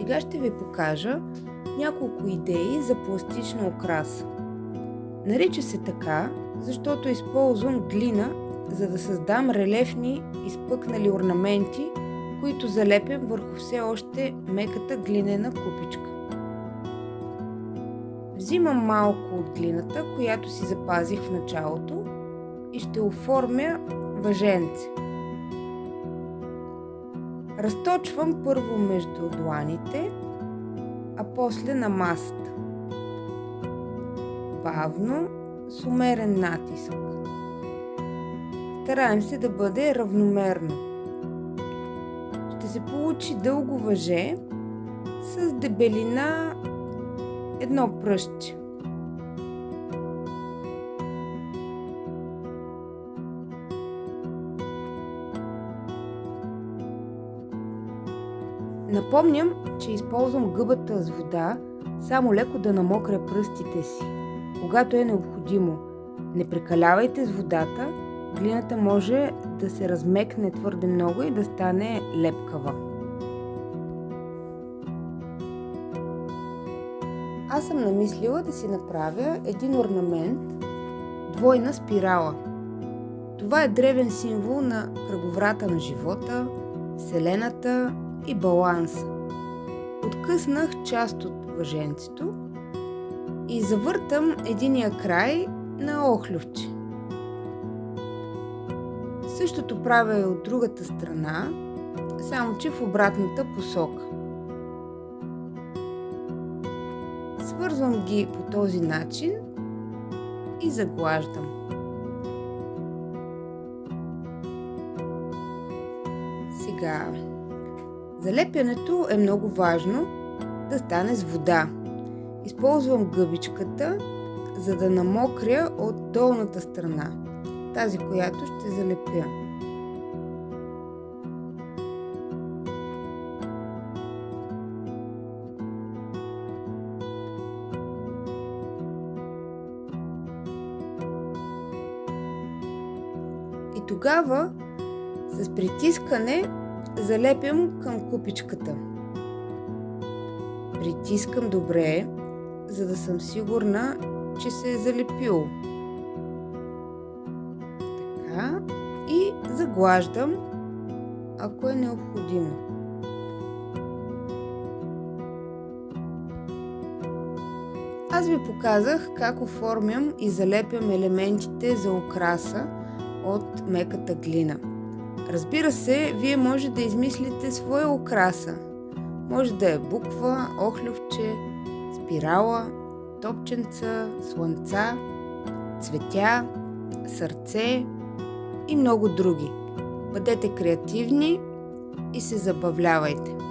Сега ще ви покажа няколко идеи за пластична украса. Нарича се така, защото използвам глина, за да създам релефни изпъкнали орнаменти, които залепям върху все още меката глинена купичка. Взимам малко от глината, която си запазих в началото, и ще оформя въженце. Разточвам първо между дланите, а после на масата. Бавно, с умерен натиск. Стараем се да бъде равномерно. Ще се получи дълго въже с дебелина едно пръстче. Напомням, че използвам гъбата с вода, само леко да намокря пръстите си, когато е необходимо. Не прекалявайте с водата, глината може да се размекне твърде много и да стане лепкава. Аз съм намислила да си направя един орнамент двойна спирала. Това е древен символ на кръговрата на живота, Вселената и баланса. Откъснах част от въженцето и завъртам единия край на охлювче. Същото правя и от другата страна, само че в обратната посока. Свързвам ги по този начин и заглаждам. Сега, залепянето е много важно да стане с вода. Използвам гъбичката, за да намокря от долната страна, тази, която ще залепя. И тогава с притискане залепям към купичката. Притискам добре, за да съм сигурна, че се е залепило. Така, и заглаждам, ако е необходимо. Аз ви показах как оформям и залепям елементите за украса от меката глина. Разбира се, вие може да измислите своя украса. Може да е буква, охлювче, спирала, топченца, слънца, цветя, сърце и много други. Бъдете креативни и се забавлявайте!